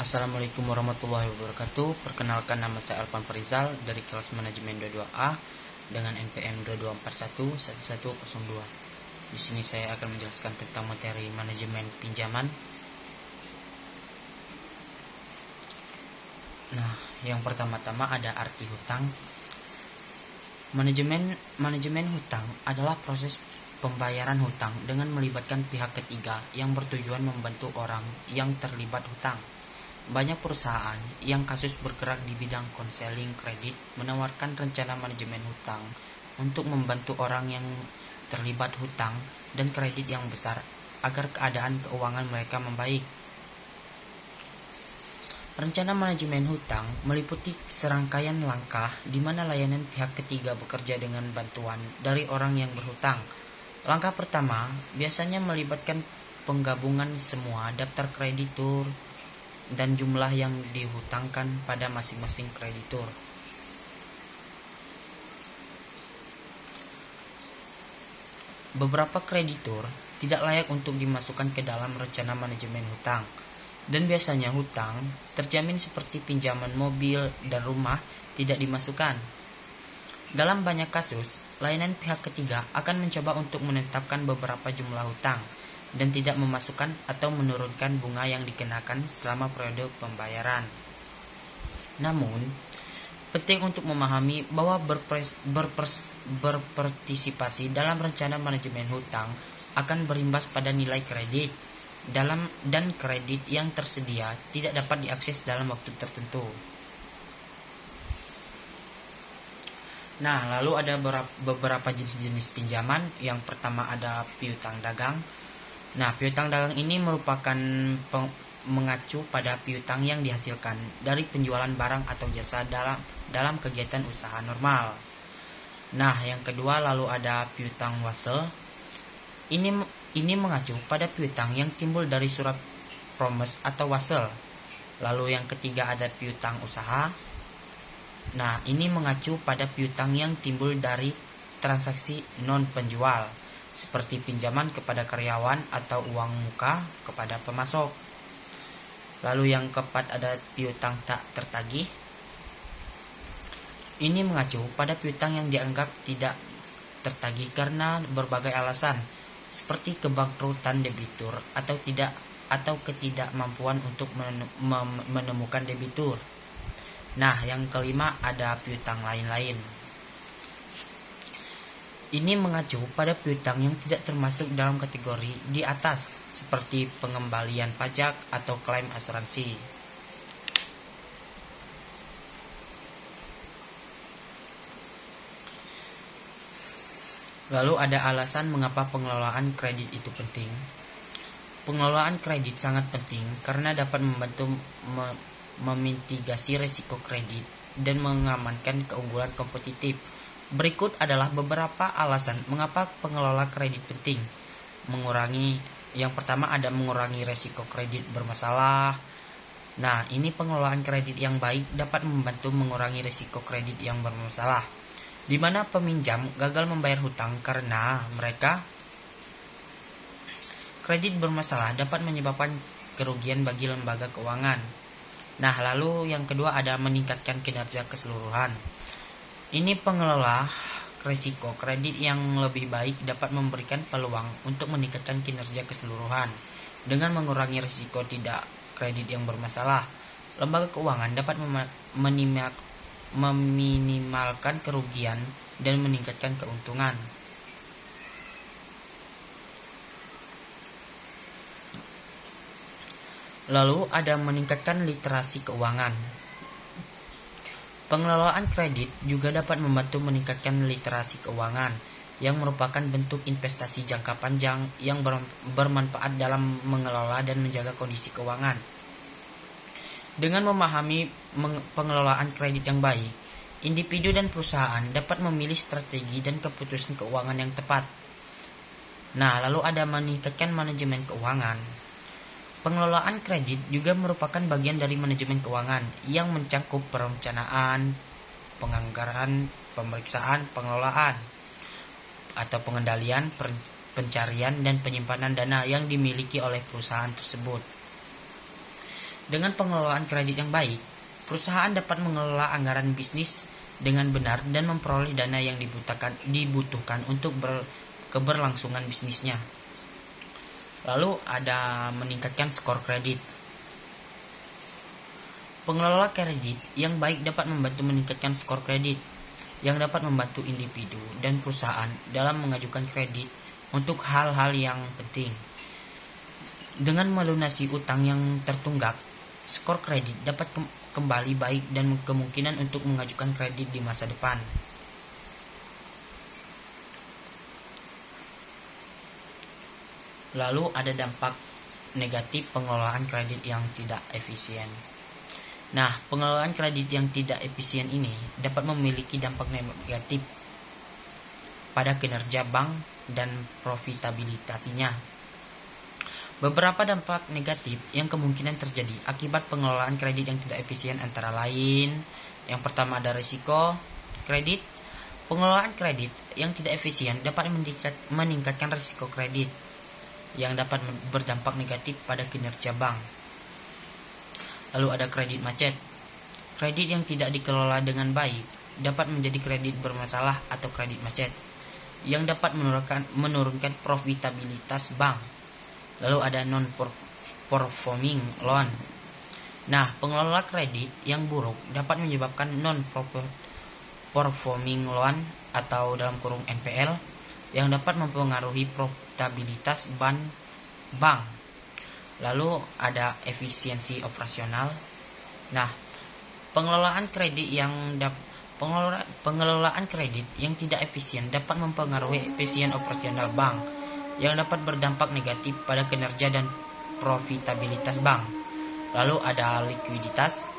Assalamualaikum warahmatullahi wabarakatuh. Perkenalkan, nama saya Alvan Farizal dari kelas manajemen 22A dengan NPM 22411102. Di sini saya akan menjelaskan tentang materi manajemen pinjaman. Nah, yang pertama-tama ada arti hutang. Manajemen hutang adalah proses pembayaran hutang dengan melibatkan pihak ketiga yang bertujuan membantu orang yang terlibat hutang. Banyak perusahaan yang kasus bergerak di bidang konseling kredit menawarkan rencana manajemen hutang untuk membantu orang yang terlibat hutang dan kredit yang besar agar keadaan keuangan mereka membaik. Rencana manajemen hutang meliputi serangkaian langkah di mana layanan pihak ketiga bekerja dengan bantuan dari orang yang berhutang. Langkah pertama biasanya melibatkan penggabungan semua daftar kreditur dan jumlah yang dihutangkan pada masing-masing kreditur. Beberapa kreditur tidak layak untuk dimasukkan ke dalam rencana manajemen hutang, dan biasanya hutang terjamin seperti pinjaman mobil dan rumah tidak dimasukkan. Dalam banyak kasus, layanan pihak ketiga akan mencoba untuk menetapkan beberapa jumlah hutang dan tidak memasukkan atau menurunkan bunga yang dikenakan selama periode pembayaran. Namun, penting untuk memahami bahwa berpartisipasi dalam rencana manajemen hutang akan berimbas pada nilai kredit dan kredit yang tersedia tidak dapat diakses dalam waktu tertentu. Nah, lalu ada beberapa jenis-jenis pinjaman. Yang pertama ada piutang dagang. Nah, piutang dagang ini merupakan mengacu pada piutang yang dihasilkan dari penjualan barang atau jasa dalam kegiatan usaha normal. Nah, yang kedua lalu ada piutang wasel. Ini mengacu pada piutang yang timbul dari surat promes atau wasel. Lalu yang ketiga ada piutang usaha. Nah, ini mengacu pada piutang yang timbul dari transaksi non penjual, seperti pinjaman kepada karyawan atau uang muka kepada pemasok. Lalu yang keempat ada piutang tak tertagih. Ini mengacu pada piutang yang dianggap tidak tertagih karena berbagai alasan, seperti kebangkrutan debitur atau ketidakmampuan untuk menemukan debitur. Nah, yang kelima ada piutang lain-lain. Ini mengacu pada piutang yang tidak termasuk dalam kategori di atas, seperti pengembalian pajak atau klaim asuransi. Lalu ada alasan mengapa pengelolaan kredit itu penting. Pengelolaan kredit sangat penting karena dapat membantu memitigasi risiko kredit dan mengamankan keunggulan kompetitif. Berikut adalah beberapa alasan mengapa pengelola kredit penting. Yang pertama ada mengurangi risiko kredit bermasalah. Nah, ini pengelolaan kredit yang baik dapat membantu mengurangi risiko kredit yang bermasalah, di mana peminjam gagal membayar hutang karena kredit bermasalah dapat menyebabkan kerugian bagi lembaga keuangan. Nah, lalu yang kedua ada meningkatkan kinerja keseluruhan. Ini pengelola risiko kredit yang lebih baik dapat memberikan peluang untuk meningkatkan kinerja keseluruhan. Dengan mengurangi risiko tidak kredit yang bermasalah, lembaga keuangan dapat meminimalkan kerugian dan meningkatkan keuntungan. Lalu ada meningkatkan literasi keuangan. Pengelolaan kredit juga dapat membantu meningkatkan literasi keuangan, yang merupakan bentuk investasi jangka panjang yang bermanfaat dalam mengelola dan menjaga kondisi keuangan. Dengan memahami pengelolaan kredit yang baik, individu dan perusahaan dapat memilih strategi dan keputusan keuangan yang tepat. Nah, lalu ada meningkatkan manajemen keuangan. Pengelolaan kredit juga merupakan bagian dari manajemen keuangan yang mencakup perencanaan, penganggaran, pemeriksaan, pengelolaan, atau pengendalian, pencarian, dan penyimpanan dana yang dimiliki oleh perusahaan tersebut. Dengan pengelolaan kredit yang baik, perusahaan dapat mengelola anggaran bisnis dengan benar dan memperoleh dana yang dibutuhkan untuk keberlangsungan bisnisnya. Lalu ada meningkatkan skor kredit. Pengelola kredit yang baik dapat membantu meningkatkan skor kredit, yang dapat membantu individu dan perusahaan dalam mengajukan kredit untuk hal-hal yang penting. Dengan melunasi utang yang tertunggak, skor kredit dapat kembali baik dan kemungkinan untuk mengajukan kredit di masa depan. Lalu ada dampak negatif pengelolaan kredit yang tidak efisien. Nah, pengelolaan kredit yang tidak efisien ini dapat memiliki dampak negatif pada kinerja bank dan profitabilitasnya. Beberapa dampak negatif yang kemungkinan terjadi akibat pengelolaan kredit yang tidak efisien antara lain, yang pertama ada risiko kredit. Pengelolaan kredit yang tidak efisien dapat meningkatkan risiko kredit yang dapat berdampak negatif pada kinerja bank. Lalu ada kredit macet. Kredit yang tidak dikelola dengan baik dapat menjadi kredit bermasalah atau kredit macet yang dapat menurunkan profitabilitas bank. Lalu ada non-performing loan. Nah, pengelola kredit yang buruk dapat menyebabkan non-performing loan atau dalam kurung NPL yang dapat mempengaruhi profitabilitas bank. Lalu ada efisiensi operasional. Nah, pengelolaan kredit yang tidak efisien dapat mempengaruhi efisien operasional bank yang dapat berdampak negatif pada kinerja dan profitabilitas bank. Lalu ada likuiditas.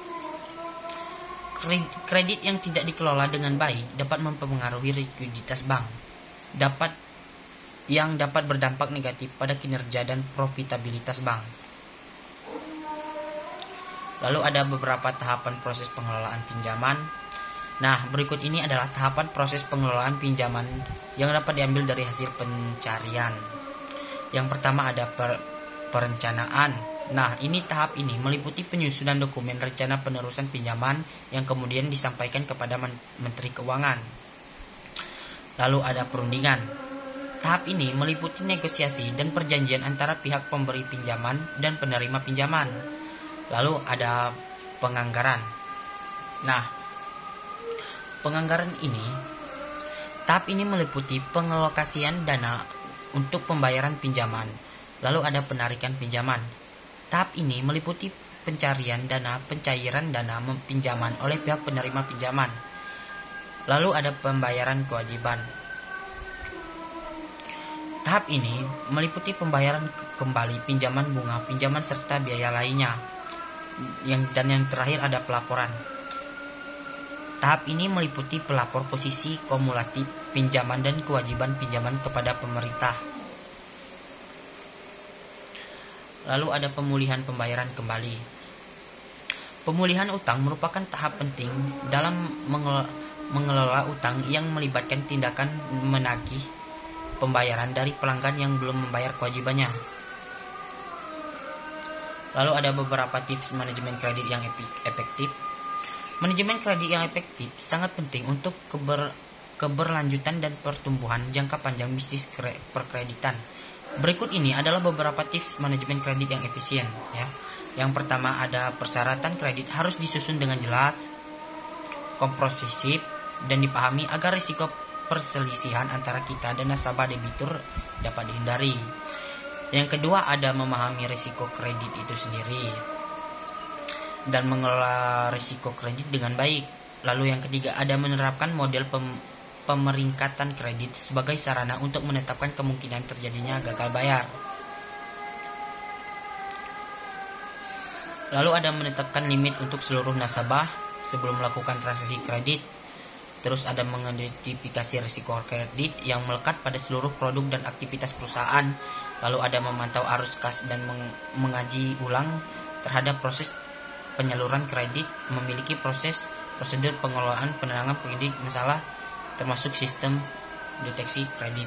Kredit yang tidak dikelola dengan baik dapat mempengaruhi likuiditas bank, yang dapat berdampak negatif pada kinerja dan profitabilitas bank. Lalu ada beberapa tahapan proses pengelolaan pinjaman. Nah, berikut ini adalah tahapan proses pengelolaan pinjaman yang dapat diambil dari hasil pencarian. Yang pertama ada perencanaan. Nah, tahap ini meliputi penyusunan dokumen rencana penerusan pinjaman yang kemudian disampaikan kepada Menteri Keuangan. Lalu ada perundingan. Tahap ini meliputi negosiasi dan perjanjian antara pihak pemberi pinjaman dan penerima pinjaman. Lalu ada penganggaran. Nah, tahap ini meliputi pengalokasian dana untuk pembayaran pinjaman. Lalu ada penarikan pinjaman. Tahap ini meliputi pencairan dana pinjaman oleh pihak penerima pinjaman. Lalu ada pembayaran kewajiban. Tahap ini meliputi pembayaran kembali pinjaman bunga, pinjaman serta biaya lainnya. Dan yang terakhir ada pelaporan. Tahap ini meliputi pelapor posisi kumulatif pinjaman dan kewajiban pinjaman kepada pemerintah. Lalu ada pemulihan pembayaran kembali. Pemulihan utang merupakan tahap penting dalam mengelola utang yang melibatkan tindakan menagih pembayaran dari pelanggan yang belum membayar kewajibannya. Lalu ada beberapa tips manajemen kredit yang efektif. Manajemen kredit yang efektif sangat penting untuk keberlanjutan dan pertumbuhan jangka panjang bisnis perkreditan. Berikut ini adalah beberapa tips manajemen kredit yang efisien, ya. Yang pertama ada persyaratan kredit harus disusun dengan jelas, komprehensif, dan dipahami agar risiko perselisihan antara kita dan nasabah debitur dapat dihindari. Yang kedua ada memahami risiko kredit itu sendiri dan mengelola risiko kredit dengan baik. Lalu yang ketiga ada menerapkan model pemeringkatan kredit sebagai sarana untuk menetapkan kemungkinan terjadinya gagal bayar. Lalu ada menetapkan limit untuk seluruh nasabah sebelum melakukan transaksi kredit. Terus ada mengidentifikasi risiko kredit yang melekat pada seluruh produk dan aktivitas perusahaan. Lalu ada memantau arus kas dan mengaji ulang terhadap proses penyaluran kredit, memiliki prosedur pengelolaan penanganan kredit masalah termasuk sistem deteksi kredit.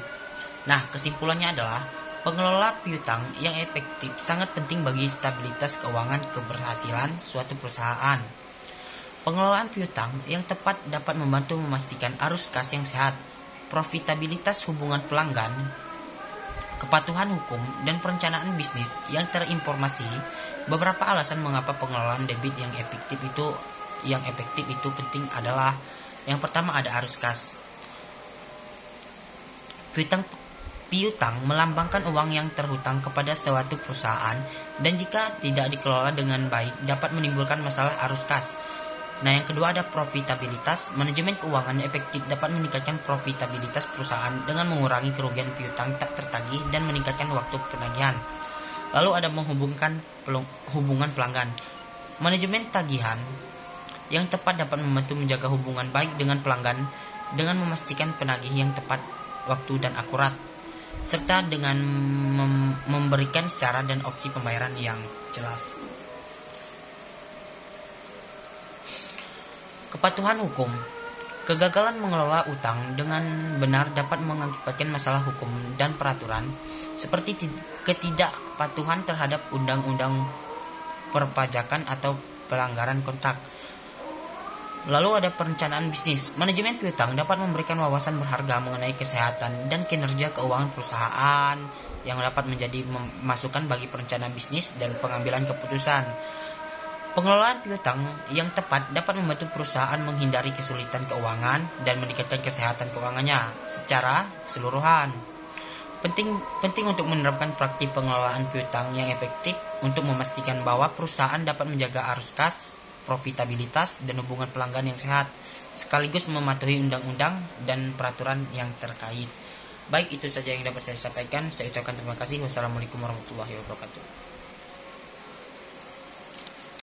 Nah, kesimpulannya adalah Pengelola piutang yang efektif sangat penting bagi stabilitas keuangan keberhasilan suatu perusahaan. Pengelolaan piutang yang tepat dapat membantu memastikan arus kas yang sehat, profitabilitas hubungan pelanggan, kepatuhan hukum, dan perencanaan bisnis yang terinformasi. Beberapa alasan mengapa pengelolaan debit yang efektif itu penting adalah: yang pertama, ada arus kas. Piutang melambangkan uang yang terhutang kepada suatu perusahaan, dan jika tidak dikelola dengan baik dapat menimbulkan masalah arus kas. Nah, yang kedua, ada profitabilitas. Manajemen keuangan efektif dapat meningkatkan profitabilitas perusahaan dengan mengurangi kerugian piutang tak tertagih dan meningkatkan waktu penagihan. Lalu ada hubungan pelanggan. Manajemen tagihan yang tepat dapat membantu menjaga hubungan baik dengan pelanggan dengan memastikan penagih yang tepat waktu dan akurat, serta dengan memberikan cara dan opsi pembayaran yang jelas. Kepatuhan hukum. Kegagalan mengelola utang dengan benar dapat mengakibatkan masalah hukum dan peraturan, seperti ketidakpatuhan terhadap undang-undang perpajakan atau pelanggaran kontrak. Lalu ada perencanaan bisnis. Manajemen piutang dapat memberikan wawasan berharga mengenai kesehatan dan kinerja keuangan perusahaan yang dapat menjadi masukan bagi perencanaan bisnis dan pengambilan keputusan. Pengelolaan piutang yang tepat dapat membantu perusahaan menghindari kesulitan keuangan dan meningkatkan kesehatan keuangannya secara keseluruhan. Penting untuk menerapkan praktik pengelolaan piutang yang efektif untuk memastikan bahwa perusahaan dapat menjaga arus kas, profitabilitas, dan hubungan pelanggan yang sehat, sekaligus mematuhi undang-undang dan peraturan yang terkait. Baik, itu saja yang dapat saya sampaikan. Saya ucapkan terima kasih. Wassalamualaikum warahmatullahi wabarakatuh.